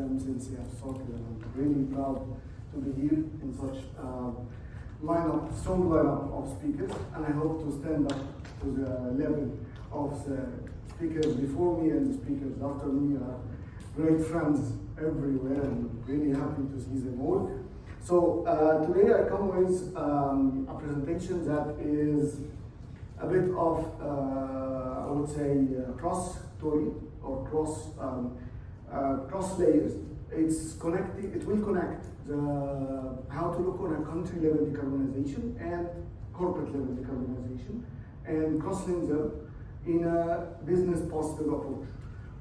them since they have started, and I'm really proud to be here in such strong lineup of speakers, and I hope to stand up to the level of the speakers before me and the speakers after me. Great friends everywhere, and really happy to see them all. So today I come with a presentation that is a bit of, I would say, cross story or cross layers. It's connecting. It will connect how to look on a country level decarbonization and corporate level decarbonization, and cross-link them in a business positive approach.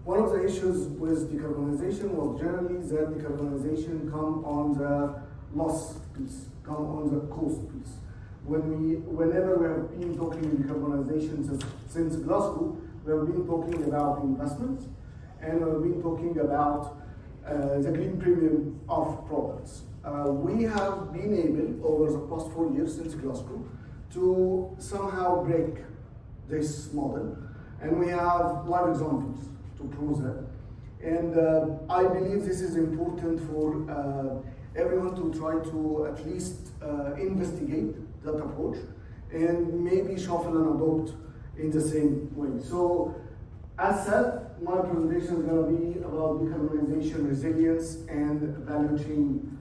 One of the issues with decarbonization was generally that decarbonization come on the loss piece, come on the cost piece. Whenever we have been talking decarbonization since Glasgow, we have been talking about investments, and we have been talking about the green premium of products. We have been able, over the past 4 years since Glasgow, to somehow break this model, and we have live examples to prove that. And I believe this is important for everyone to try to at least investigate that approach and maybe shuffle and adopt in the same way. So, as said, my presentation is going to be about decarbonization, resilience, and value chain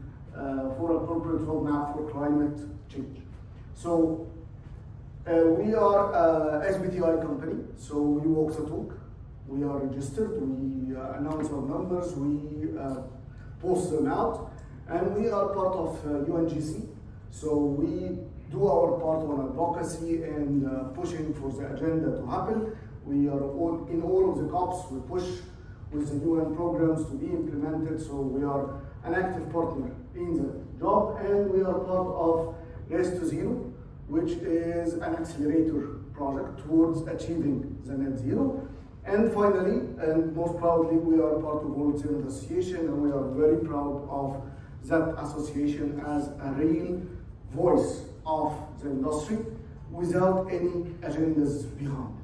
for a corporate roadmap for climate change. So, we are a SBTI company, so we walk the talk. We are registered, we announce our numbers, we post them out, and we are part of UNGC. So we do our part on advocacy and pushing for the agenda to happen. We are in all of the COPs, we push with the UN programs to be implemented, so we are an active partner in the job, and we are part of Race to Zero, which is an accelerator project towards achieving the net zero. And finally, and most proudly, we are part of World Cement Association, and we are very proud of that association as a real voice of the industry without any agendas behind.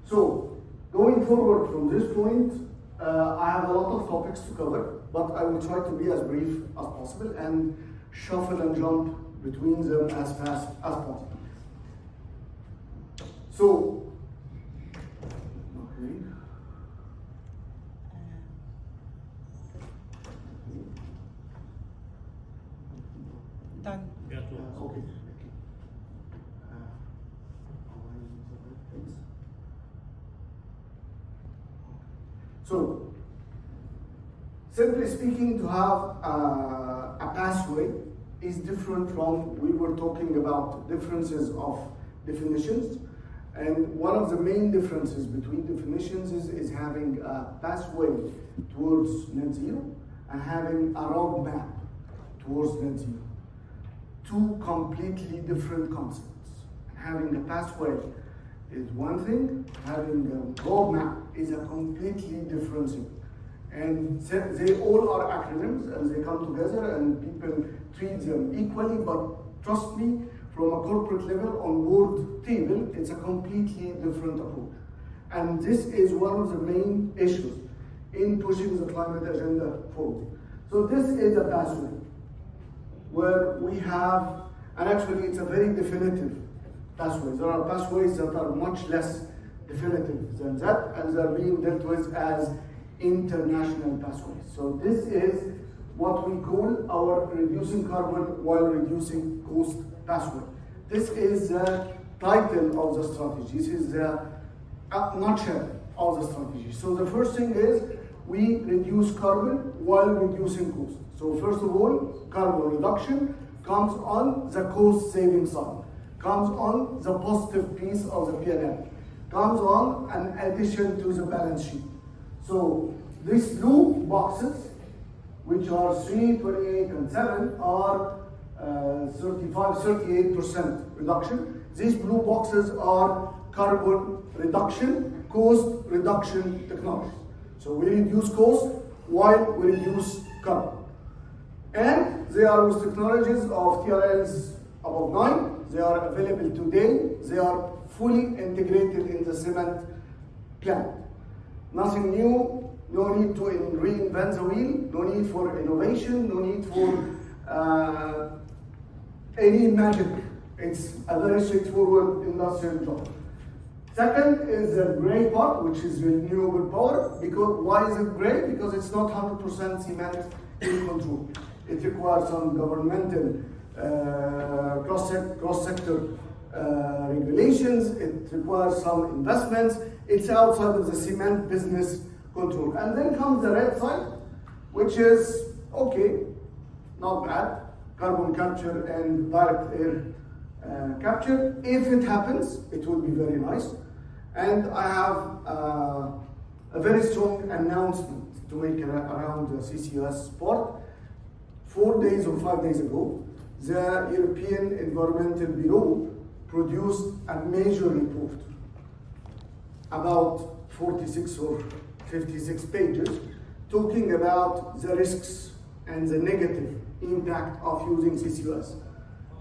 So, going forward from this point, I have a lot of topics to cover, but I will try to be as brief as possible and shuffle and jump between them as fast as possible. So, done. Okay. So, simply speaking, to have a pathway is different from, we were talking about differences of definitions, and one of the main differences between definitions is having a pathway towards net zero and having a roadmap towards net zero. Two completely different concepts. Having a pathway is one thing, having a roadmap is a completely different thing. And they all are acronyms, and they come together and people treat them equally, but trust me, from a corporate level on board table, it's a completely different approach. And this is one of the main issues in pushing the climate agenda forward. So this is a pathway where we have, and actually it's a very definitive pathway. There are pathways that are much less definitive than that, and they're being dealt with as international pathways. So this is what we call our reducing carbon while reducing cost pathway. This is the title of the strategy. This is the nutshell of the strategy. So the first thing is we reduce carbon while reducing cost. So first of all, carbon reduction comes on the cost saving side, comes on the positive piece of the P&L, comes on an addition to the balance sheet. So these blue boxes, which are 3, 28, and 7, are 38% reduction. These blue boxes are carbon reduction, cost reduction technologies. So we reduce cost while we reduce carbon. And they are with technologies of TRLs above 9. They are available today. They are fully integrated in the cement plant. Nothing new, no need to reinvent the wheel, no need for innovation, no need for any magic. It's a very straightforward industrial job. Second is the gray part, which is renewable power. Because why is it gray? Because it's not 100% cement in control. It requires some governmental cross-sector regulations. It requires some investments. It's outside of the cement business control. And then comes the red side, which is okay, not bad. Carbon capture and direct air capture. If it happens, it will be very nice. And I have a very strong announcement to make around the CCUS part. 4 days or 5 days ago, the European Environmental Bureau produced a major report about 46 or 56 pages talking about the risks and the negative impact of using CCUS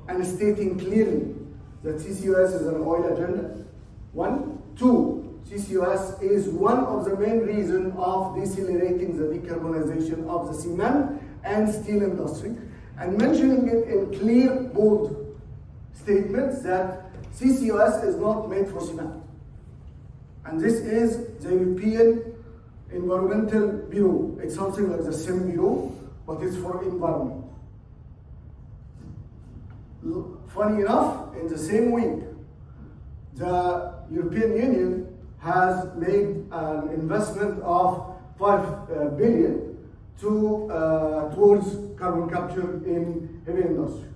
and stating clearly that CCUS is an oil agenda. 1. 2. CCUS is one of the main reasons of decelerating the decarbonization of the cement and steel industry, and mentioning it in clear, bold statements that CCUS is not made for cement. And this is the European Environmental Bureau. It's something like the SIM Bureau, but it's for environment. Funny enough, in the same week, the European Union has made an investment of 5 billion towards carbon capture in heavy industry.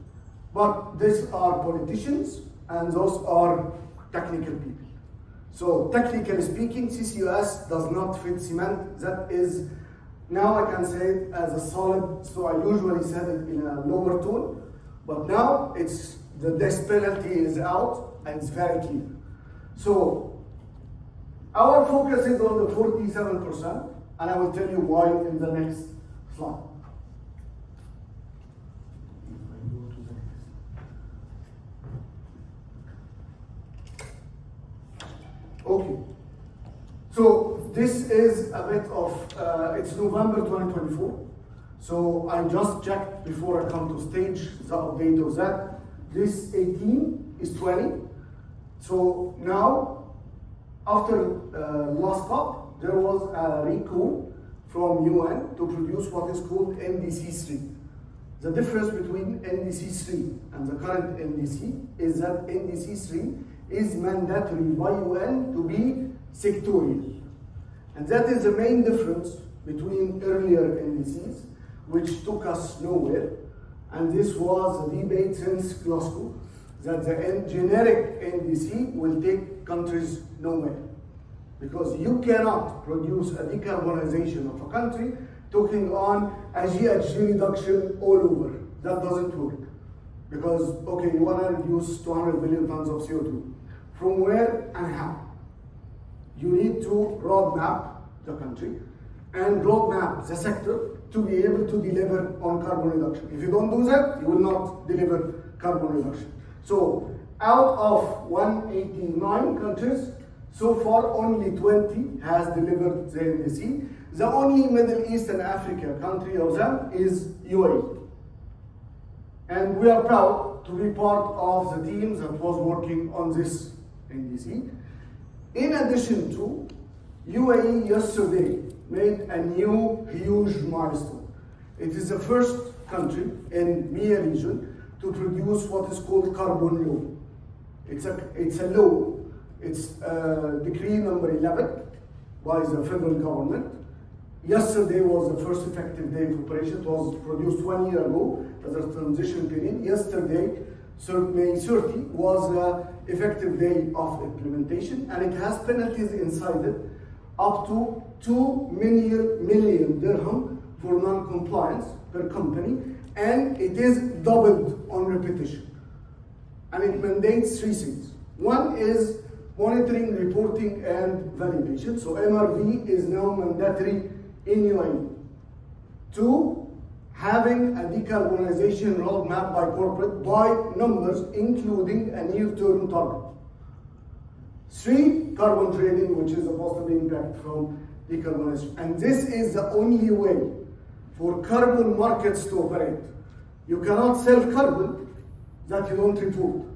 But these are politicians and those are technical people. So technically speaking, CCUS does not fit cement. That is, now I can say it as a solid, so I usually said it in a lower tone, but now it's the death penalty is out and it's very clear. So our focus is on the 47%, and I will tell you why in the next slide. Okay, so this is a bit of, it's November 2024. So I just checked before I come to stage the update of that. This 18 is 20. So now, after last COP, there was a recall from UN to produce what is called NDC3. The difference between NDC3 and the current NDC is that NDC3 is mandatory by UN to be sectorial. And that is the main difference between earlier NDCs, which took us nowhere. And this was a debate since Glasgow, that the generic NDC will take countries nowhere. Because you cannot produce a decarbonization of a country talking on a GHG reduction all over. That doesn't work. Because, okay, you want to reduce 200 billion tons of CO2. From where and how? You need to roadmap the country and roadmap the sector to be able to deliver on carbon reduction. If you don't do that, you will not deliver carbon reduction. So out of 189 countries, so far only 20 has delivered the NDC. The only Middle East and Africa country of them is UAE. And we are proud to be part of the team that was working on this NDC. In addition to, UAE yesterday made a new huge milestone. It is the first country in MEA region to produce what is called carbon law. It's a law. It's decree number 11 by the federal government. Yesterday was the first effective day of operation. It was produced 1 year ago as a transition period. Yesterday, May 30, was the effective day of implementation, and it has penalties inside it up to 2 million dirham for non-compliance per company, and it is doubled on repetition. And it mandates 3 things. One is monitoring, reporting, and validation. So MRV is now mandatory in UAE. 2, having a decarbonization roadmap by corporate by numbers, including a near-term target. 3, carbon trading, which is a positive impact from decarbonization. And this is the only way for carbon markets to operate. You cannot sell carbon that you don't report.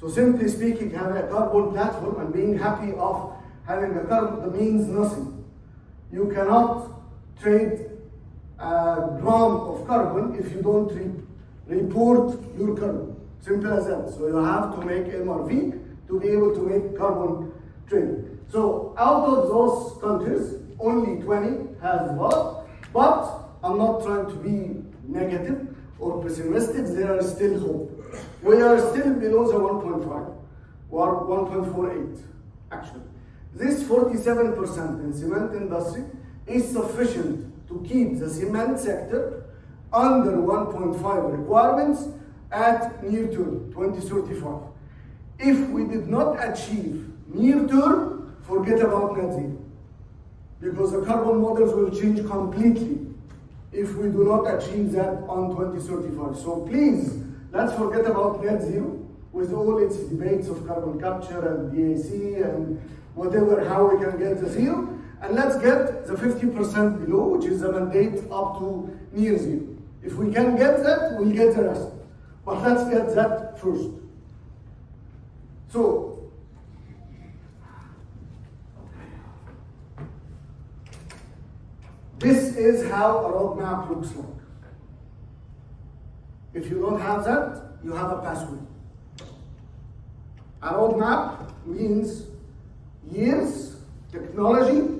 So simply speaking, having a carbon platform and being happy of having a carbon means nothing. You cannot trade a gram of carbon if you don't report your carbon. Simple as that. So you have to make MRV to be able to make carbon trade. So out of those countries, only 20 has developed, but I'm not trying to be negative or pessimistic, there is still hope. We are still below the 1.5, or 1.48 actually. This 47% in cement industry is sufficient to keep the cement sector under 1.5 requirements at near term, 2035. If we did not achieve near term, forget about net zero. Because the carbon models will change completely if we do not achieve that on 2035. So please, let's forget about net zero with all its debates of carbon capture and DAC and whatever, how we can get the zero. And let's get the 50% below, which is the mandate up to near zero. If we can get that, we'll get the rest. But let's get that first. So, this is how a roadmap looks like. If you don't have that, you have a pathway. A roadmap means years, technology,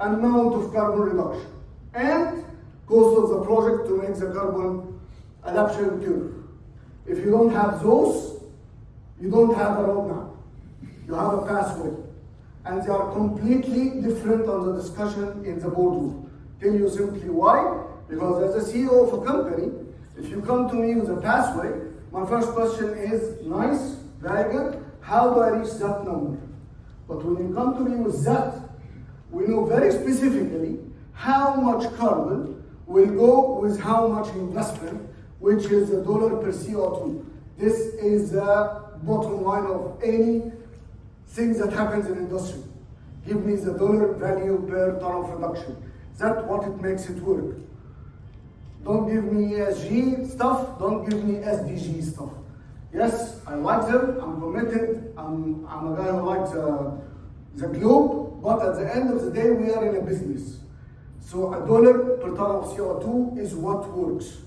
amount of carbon reduction, and cost of the project to make the carbon adaptation curve. If you don't have those, you don't have a roadmap. You have a pathway. And they are completely different on the discussion in the boardroom. Tell you simply why. Because as a CEO of a company, if you come to me with a pathway, my first question is, nice, very good, how do I reach that number? But when you come to me with that, we know very specifically how much carbon will go with how much investment, which is the dollar per CO2. This is the bottom line of any thing that happens in industry. Give me the dollar value per ton of reduction. That's what it makes it work. Don't give me ESG stuff, don't give me SDG stuff. Yes, I like them, I'm committed, I'm a guy who likes the globe, but at the end of the day, we are in a business. So $1 per ton of CO2 is what works.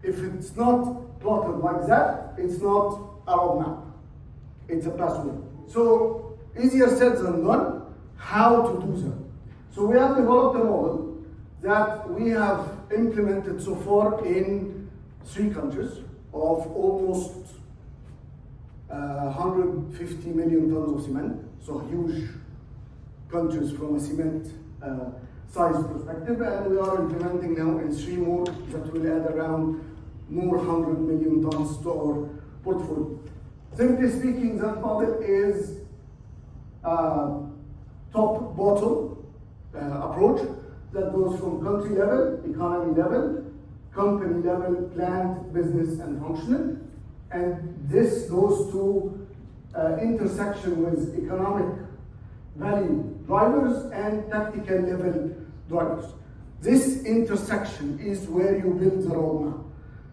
If it's not plotted like that, it's not a roadmap. It's a pathway. So easier said than done, how to do that. So we have developed a model that we have implemented so far in 3 countries of almost 150 million tons of cement, so huge countries from a cement size perspective, and we are implementing now in 3 more that will add around more 100 million tons to our portfolio. Simply speaking, that model is top-bottom approach that goes from country level, economy level, company level, planned, business, and functional. And this goes to intersection with economic value drivers and tactical level drivers. This intersection is where you build the roadmap.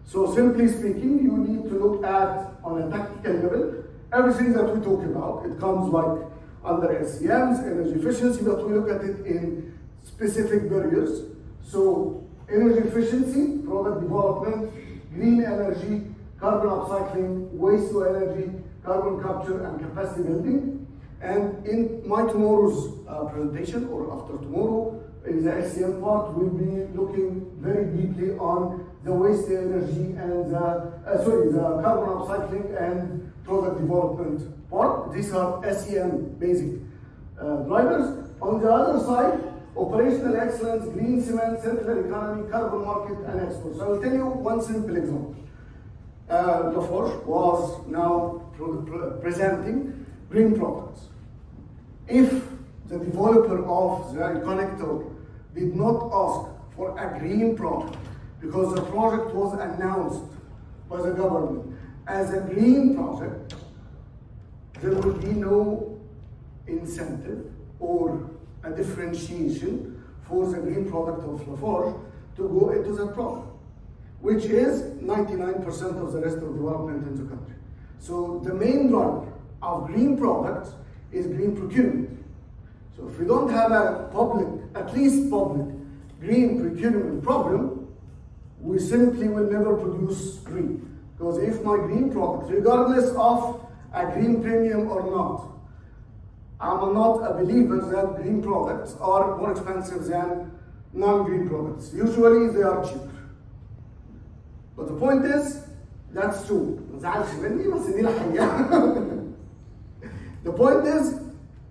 So simply speaking, you need to look at, on a tactical level, everything that we talk about. It comes like under SCMs, energy efficiency, but we look at it in specific barriers. So energy efficiency, product development, green energy, carbon upcycling, waste to energy, carbon capture, and capacity building. And in my tomorrow's presentation, or after tomorrow, in the SCM part, we'll be looking very deeply on the waste to energy and the carbon upcycling and product development part. These are SCM basic drivers. On the other side, operational excellence, green cement, circular economy, carbon market, and exports. So I'll tell you one simple example. Laforge was now presenting green products. If the developer of the connector did not ask for a green product, because the project was announced by the government as a green project, there would be no incentive or a differentiation for the green product of Lafarge to go into that product, which is 99% of the rest of development in the country. So the main driver of green products is green procurement. So if we don't have a public, at least public, green procurement problem, we simply will never produce green. Because if my green product, regardless of a green premium or not, I'm not a believer that green products are more expensive than non-green products. Usually they are cheaper. But the point is, that's true. The point is,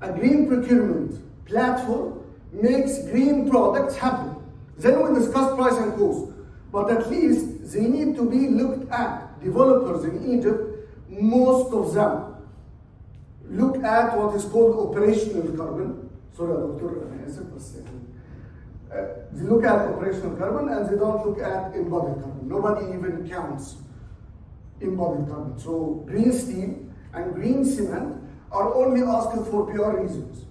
a green procurement platform makes green products happen. Then we discuss price and cost. But at least they need to be looked at. Developers in Egypt, most of them, look at what is called operational carbon. Sorry, Doctor, they look at operational carbon and they don't look at embodied carbon. Nobody even counts embodied carbon. So green steel and green cement are only asked for PR reasons.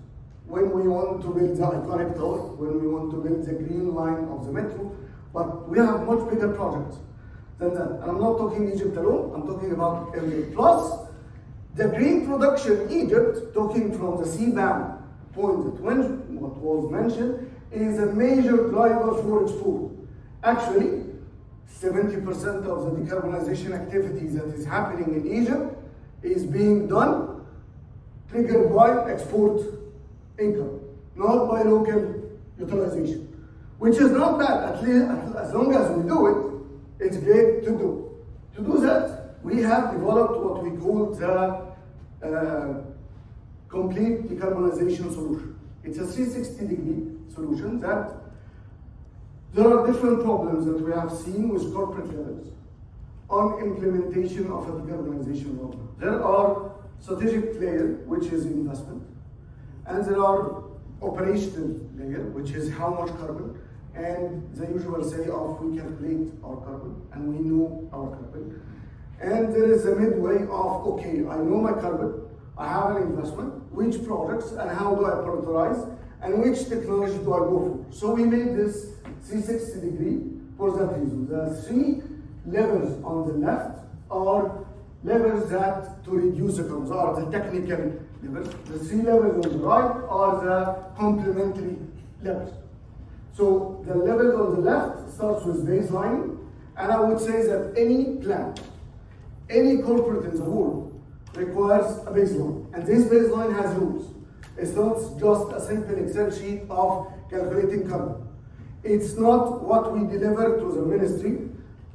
When we want to build the iconic tower, when we want to build the green line of the metro, but we have much bigger projects than that. And I'm not talking Egypt alone, I'm talking about area. Plus, the green production in Egypt, talking from the CBAM point that what was mentioned, is a major driver for export. Actually, 70% of the decarbonization activities that is happening in Egypt is being done triggered by export income, not by local utilization, which is not bad. At least as long as we do it, it's great to do. To do that, we have developed what we call the complete decarbonization solution. It's a 360-degree solution that there are different problems that we have seen with corporate levels on implementation of a decarbonization roadmap. There are strategic layer, which is investment, and there are operational layer, which is how much carbon, and the usual say of we calculate our carbon and we know our carbon. And there is a midway of, okay, I know my carbon, I have an investment, which products and how do I prioritize, and which technology do I go for? So we made this 360-degree for that reason. The three levers on the left are levers that to reduce the carbon, are the technical levers. The three levers on the right are the complementary levers. So the level on the left starts with baseline, and I would say that any plant, any corporate in the world requires a baseline, and this baseline has rules. It's not just a simple Excel sheet of calculating carbon. It's not what we deliver to the ministry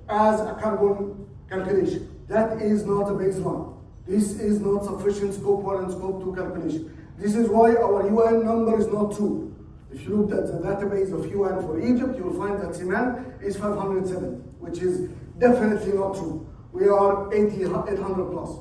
as a carbon calculation. That is not a baseline. This is not sufficient scope 1 and scope 2 calculation. This is why our UN number is not true. If you look at the database of UN for Egypt, you will find that cement is 570, which is definitely not true. We are 800 plus.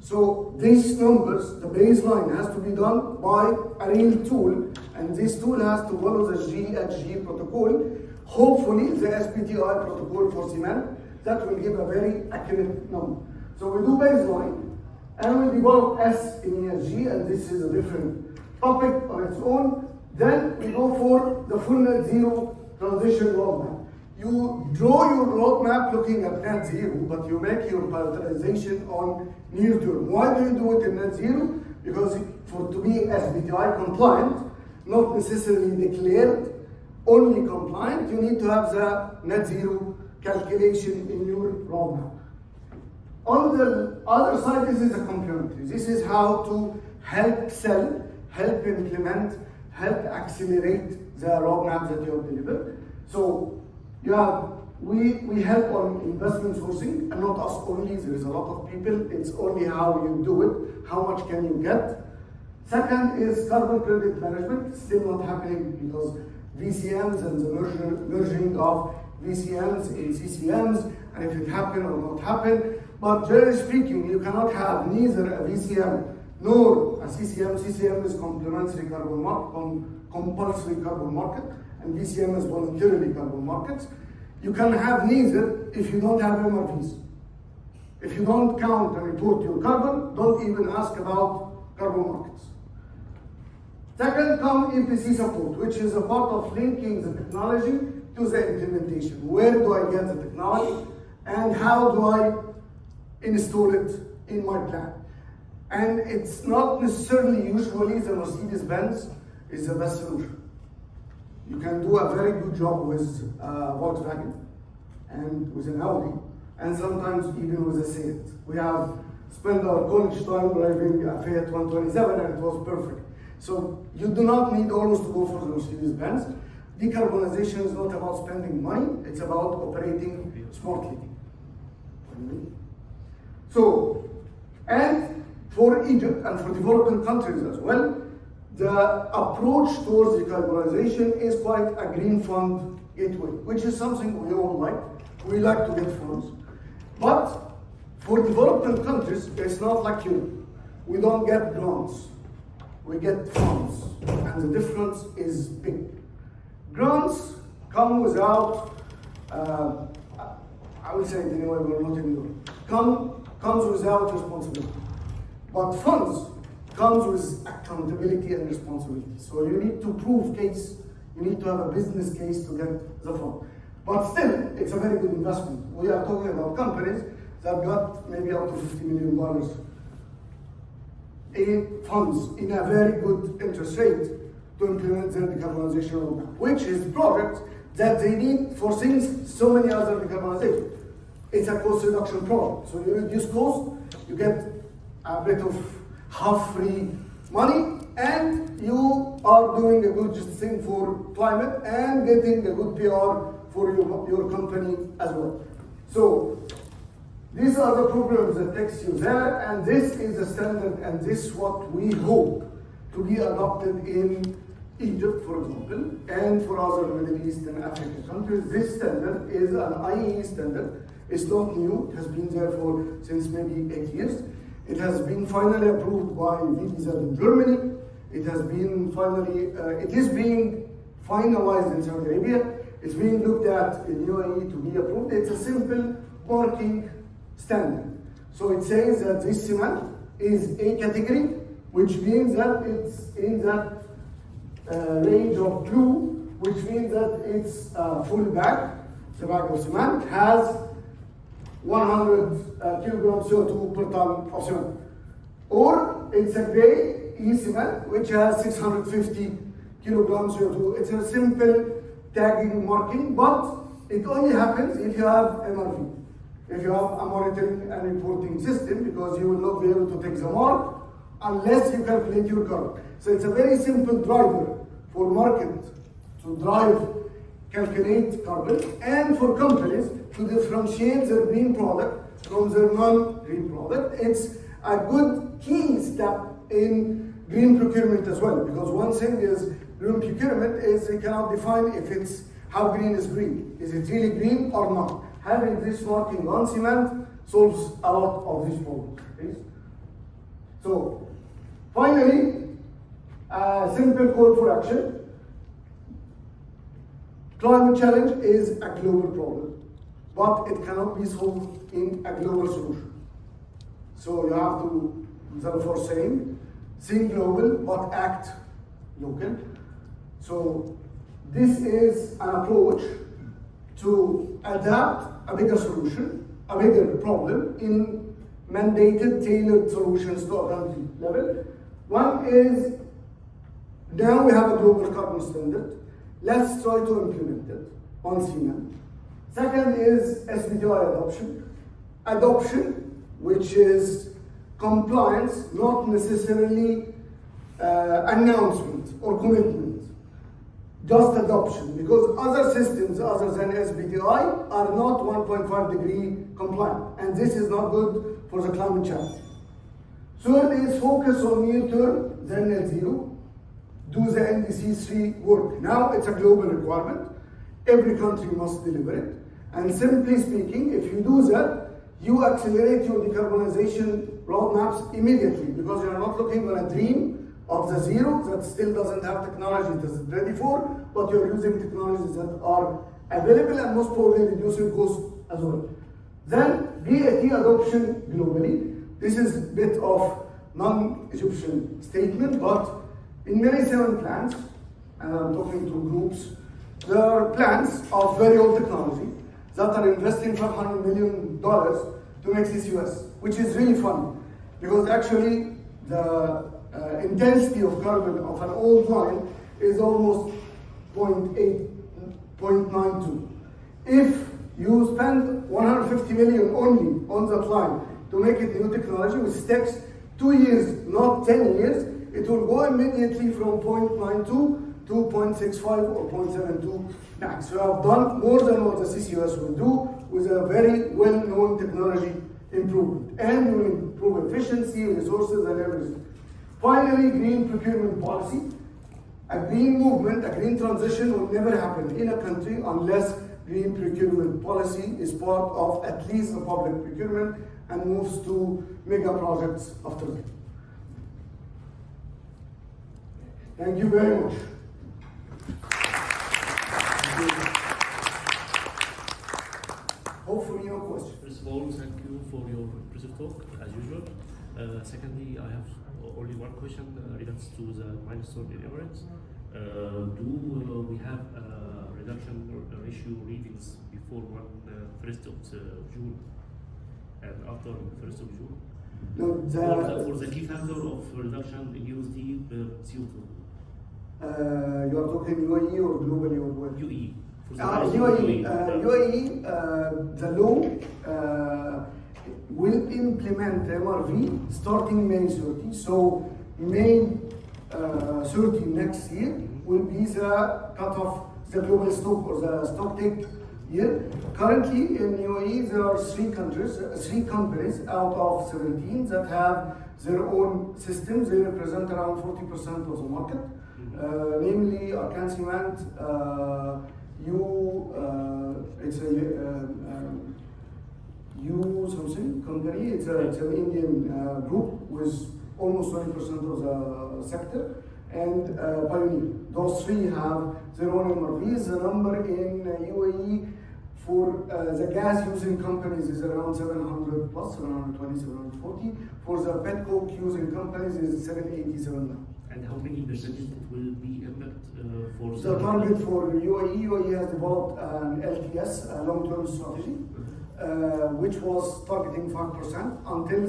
So these numbers, the baseline has to be done by a real tool, and this tool has to follow the GHG protocol, hopefully the SBTI protocol for cement, that will give a very accurate number. So we do baseline, and we develop S in ESG, and this is a different topic on its own. Then we go for the full net zero transition roadmap. You draw your roadmap looking at net zero, but you make your prioritization on near term. Why do you do it in net zero? Because to be SBTI compliant, not necessarily declared, only compliant, you need to have the net zero calculation in your roadmap. On the other side, this is a complementary. This is how to help sell, help implement, help accelerate the roadmap that you have delivered. So we help on investment sourcing, and not us only, there is a lot of people, it's only how you do it, how much can you get. Second is carbon credit management, still not happening because VCMs and the merging of VCMs in CCMs, and if it happen or not happen. But generally speaking, you cannot have neither a VCM nor a CCM. CCM is complementary carbon market, compulsory carbon market, and VCM is voluntarily carbon markets. You can have neither if you don't have MRVs. If you don't count and report your carbon, don't even ask about carbon markets. Second come EPC support, which is a part of linking the technology to the implementation. Where do I get the technology and how do I install it in my plant? And it's not necessarily usually the Mercedes-Benz is the best solution. You can do a very good job with Volkswagen and with an Audi, and sometimes even with a Seat. We have spent our college time driving a Fiat 127 and it was perfect. So you do not need always to go for the Mercedes-Benz. Decarbonization is not about spending money, it's about operating smartly. So, and for Egypt and for developing countries as well, the approach towards decarbonization is quite a green fund gateway, which is something we all like. We like to get funds. But for developing countries, it's not like Europe. We don't get grants, we get funds, and the difference is big. Grants come without, I would say it anyway, we're not in Europe, comes without responsibility. But funds comes with accountability and responsibility. So you need to prove case, you need to have a business case to get the fund. But still, it's a very good investment. We are talking about companies that got maybe up to $50 million in funds in a very good interest rate to implement their decarbonization roadmap, which is projects that they need for things, so many other decarbonization. It's a cost reduction project. So you reduce cost, you get a bit of half free money, and you are doing a good thing for climate and getting a good PR for your company as well. So these are the programs that takes you there, and this is the standard, and this is what we hope to be adopted in Egypt, for example, and for other Middle East and African countries. This standard is an IEE standard. It's not new. It has been there since maybe 8 years. It has been finally approved by VDZ in Germany. It has been finally, it is being finalized in Saudi Arabia. It's being looked at in UAE to be approved. It's a simple marking standard. So it says that this cement is A category, which means that it's in that range of blue, which means that it's full bag. The bag of cement has 100 kilograms CO2 per ton of cement. Or it's a gray E-cement, which has 650 kilograms CO2. It's a simple tagging marking, but it only happens if you have MRV. If you have a monitoring and reporting system, because you will not be able to take the mark unless you calculate your carbon. So it's a very simple driver for market to drive, calculate carbon, and for companies to differentiate their green product from their non-green product. It's a good key step in green procurement as well, because one thing is green procurement is you cannot define if it's how green is green. Is it really green or not? Having this marking on cement solves a lot of these problems. Okay? So, finally, a simple call for action. Climate challenge is a global problem, but it cannot be solved in a global solution. So you have to, therefore, think global, but act local. So this is an approach to adapt a bigger solution, a bigger problem in mandated, tailored solutions to a country level. One is, now we have a global carbon standard. Let's try to implement it on cement. Second is SBTi adoption. Adoption, which is compliance, not necessarily announcement or commitment. Just adoption, because other systems other than SBTi are not 1.5 degree compliant, and this is not good for the climate challenge. Third is focus on near term, then net zero. Do the NDC3 work. Now it's a global requirement. Every country must deliver it. And simply speaking, if you do that, you accelerate your decarbonization roadmaps immediately, because you are not looking on a dream of the zero that still doesn't have technology that is ready for, but you're using technologies that are available and most probably reducing cost as well. Then VAT adoption globally. This is a bit of non-Egyptian statement, but In many cement plants, and I'm talking to groups, there are plants of very old technology that are investing $500 million to make CCUS, which is really fun, because actually the intensity of carbon of an old line is almost 0.8, 0.92. If you spend 150 million only on that line to make it new technology, which takes 2 years, not 10 years, it will go immediately from 0.92 to 0.65 or 0.72 max. So I've done more than what the CCUS will do with a very well-known technology improvement. And you will improve efficiency, resources, and everything. Finally, green procurement policy. A green movement, a green transition will never happen in a country unless green procurement policy is part of at least the public procurement and moves to mega projects after that. Thank you very much. Hopefully no questions. First of all, thank you for your impressive talk, as usual. Secondly, I have only one question relates to the milestone in Emirates. Do we have reduction ratio readings before 1st of June and after 1st of June? No, for the key factor of reduction in USD per CO2? You are talking UAE or globally or what? UAE. UAE, the law will implement MRV starting May 30. So May 30 next year will be the cutoff, the global stock or the stock take year. Currently in UAE there are three companies out of 17 that have their own systems. They represent around 40% of the market. Namely A³&Co, it's a something company. It's an Indian group with almost 20% of the sector, and Pioneer. Those three have their own MRVs. The number in UAE for the gas using companies is around 700 plus, 720, 740. For the pet coke using companies is 787 now. And how many percentage it will be impact for the target for UAE? UAE has developed an LTS, a long-term strategy, which was targeting 5% until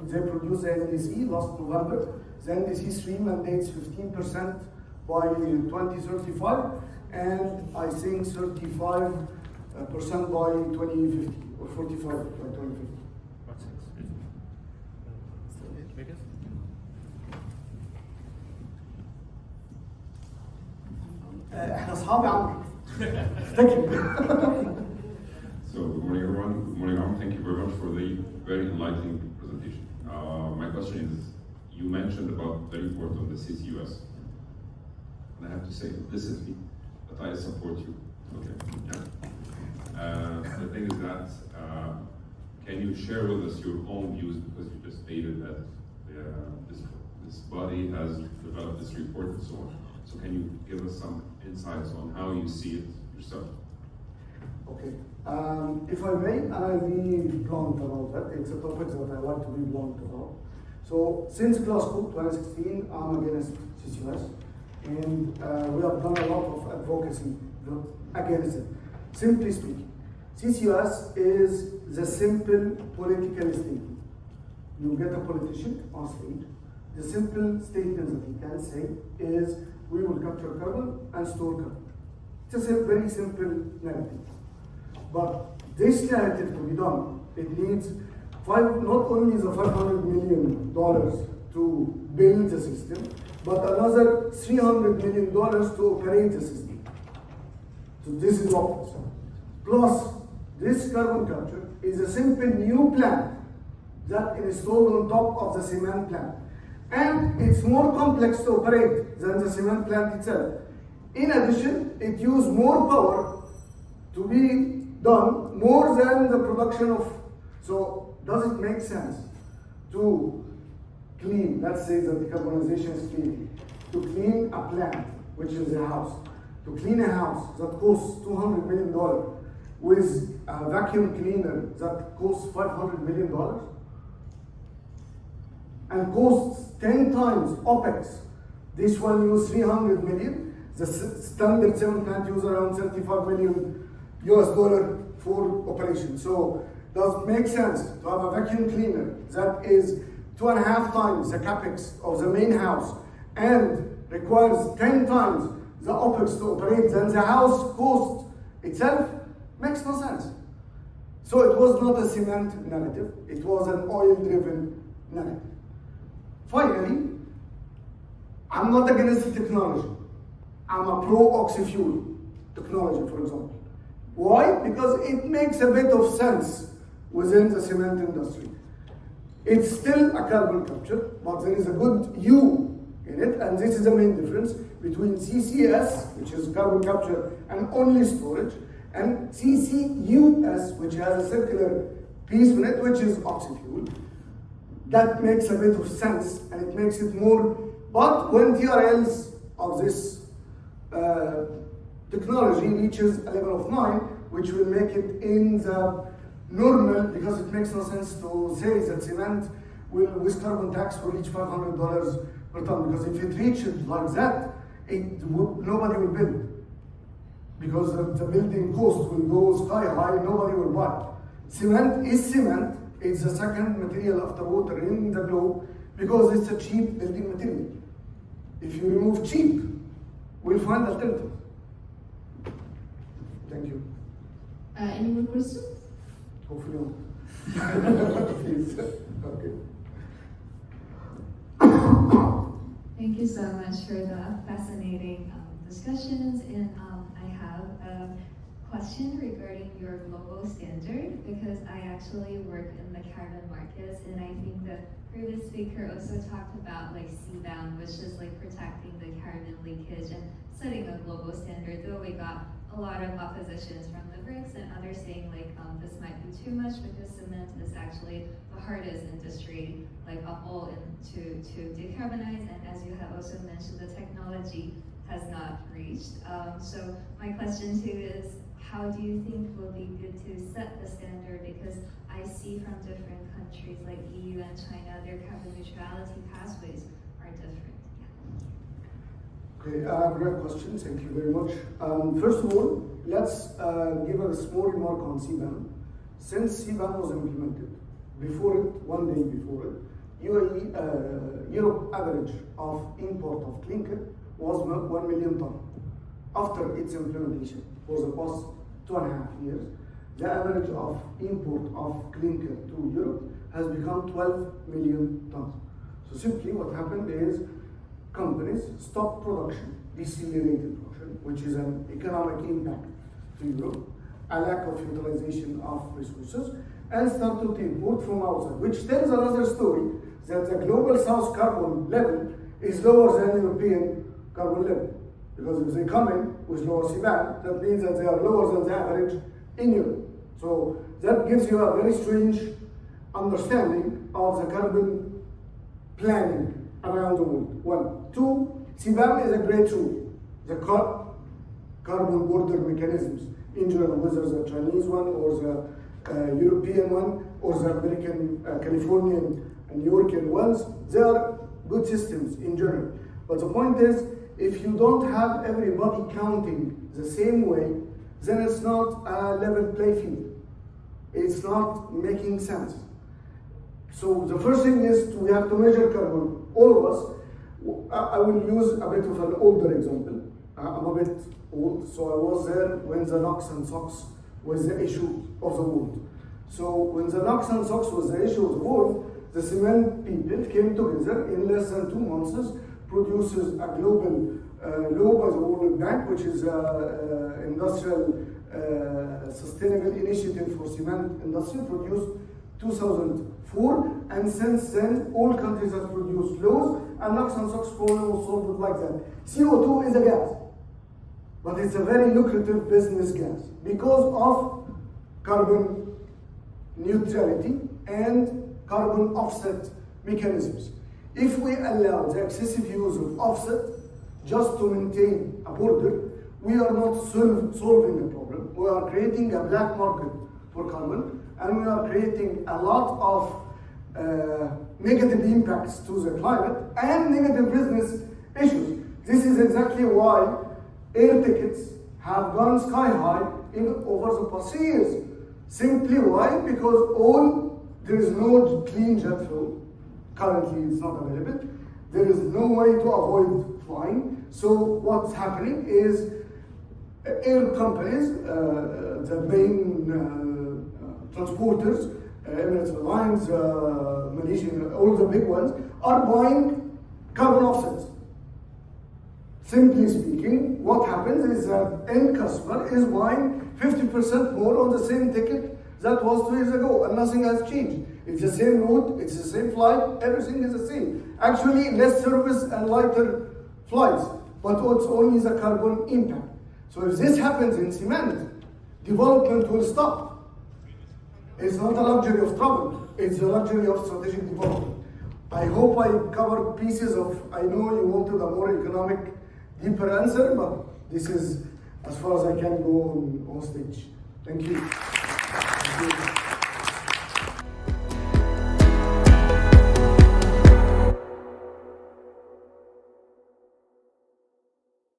they produced the NDC last November. The NDC stream mandates 15% by 2035, and I think 35% by 2050, or 45 by 2050. احنا اصحاب يا عمرو. Thank you. So good morning everyone. Good morning Amr. Thank you very much for the very enlightening presentation. My question is, you mentioned about the report on the CCUS. And I have to say implicitly that I support you. Okay. Yeah. The thing is that can you share with us your own views, because you just stated that this body has developed this report and so on. So can you give us some insights on how you see it yourself? Okay. If I may, and I'll be blunt about that. It's a topic that I like to be blunt about. So since Glasgow 2016, I'm against CCUS, and we have done a lot of advocacy against it. Simply speaking, CCUS is the simple political statement. You get a politician on stage. The simple statement that he can say is, we will capture carbon and store carbon. It's a very simple narrative. But this narrative to be done, it needs not only the $500 million to build the system, but another $300 million to operate the system. So this is what. Plus, this carbon capture is a simple new plant that is installed on top of the cement plant. And it's more complex to operate than the cement plant itself. In addition, it uses more power to be done, more than the production of. So does it make sense to clean, let's say that decarbonization is clean, to clean a plant, which is a house, to clean a house that costs $200 million with a vacuum cleaner that costs $500 million? And costs 10 times OPEX This one used 300 million. The standard cement plant uses around 35 million US dollar for operation. So does it make sense to have a vacuum cleaner that is 2.5 times the capex of the main house and requires 10 times the OPEX to operate than the house cost itself? Makes no sense. So it was not a cement narrative, it was an oil-driven narrative. Finally, I'm not against the technology. I'm a pro-oxy-fuel technology, for example. Why? Because it makes a bit of sense within the cement industry. It's still a carbon capture, but there is a good U in it, and this is the main difference between CCS, which is carbon capture and only storage, and CCUS, which has a circular piece in it, which is oxy-fuel. That makes a bit of sense, and it makes it more, but when TRLs of this technology reaches a level of 9, which will make it in the normal, because it makes no sense to say that cement will, with carbon tax, will reach $500 per ton, because if it reaches like that, nobody will build. Because the building cost will go sky high, nobody will buy. Cement is cement. It's the second material after water in the globe because it's a cheap building material. If you remove cheap, we'll find alternatives. Thank you. Any more questions? Hopefully not. Please. Okay. Thank you so much for the fascinating discussions, and I have a question regarding your global standard, because I actually work in the carbon markets, and I think the previous speaker also talked about like CBAM, which is like protecting the carbon leakage and setting a global standard, though we got a lot of oppositions from the BRICS and others saying like this might be too much because cement is actually the hardest industry like of all to decarbonize, and as you have also mentioned, the technology has not reached. So my question to you is, how do you think will be good to set the standard? Because I see from different countries like EU and China, their carbon neutrality pathways are different. Okay, great question. Thank you very much. First of all, let's give a small remark on CBAM. Since CBAM was implemented, before it, one day before it, Europe average of import of clinker was 1 million ton. After its implementation, for the past 2.5 years, the average of import of clinker to Europe has become 12 million tons. So simply what happened is companies stopped production, decelerated production, which is an economic impact to Europe, a lack of utilization of resources, and started to import from outside, which tells another story that the global south carbon level is lower than European carbon level. Because if they come in with lower CBAM, that means that they are lower than the average in Europe. So that gives you a very strange understanding of the carbon planning around the world. 1. 2, CBAM is a great tool. The carbon border mechanisms in general, whether the Chinese one or the European one or the American, Californian and New Yorkian ones, they are good systems in general. But the point is, if you don't have everybody counting the same way, then it's not a level play field. It's not making sense. So the first thing is we have to measure carbon, all of us. I will use a bit of an older example. I'm a bit old, so I was there when the NOx and SOx was the issue of the world. So when the NOx and SOx was the issue of the world, the cement people came together in less than 2 months, produces a global law by the World Bank, which is industrial sustainable initiative for cement industry, produced 2004, and since then all countries have produced laws, and NOx and SOx problem was solved like that. CO2 is a gas, but it's a very lucrative business gas because of carbon neutrality and carbon offset mechanisms. If we allow the excessive use of offset just to maintain a border, we are not solving the problem. We are creating a black market for carbon, and we are creating a lot of negative impacts to the climate and negative business issues. This is exactly why air tickets have gone sky high over the past years. Simply why? Because there is no clean jet fuel. Currently, it's not available. There is no way to avoid flying. So what's happening is air companies, the main transporters, Emirates Airlines, Malaysian, all the big ones, are buying carbon offsets. Simply speaking, what happens is that end customer is buying 50% more on the same ticket that was 2 years ago, and nothing has changed. It's the same route, it's the same flight, everything is the same. Actually, less service and lighter flights, but it's only the carbon impact. So if this happens in cement, development will stop. It's not a luxury of travel, it's a luxury of strategic development. I hope I covered pieces of, I know you wanted a more economic, deeper answer, but this is as far as I can go on stage. Thank you. Thank you.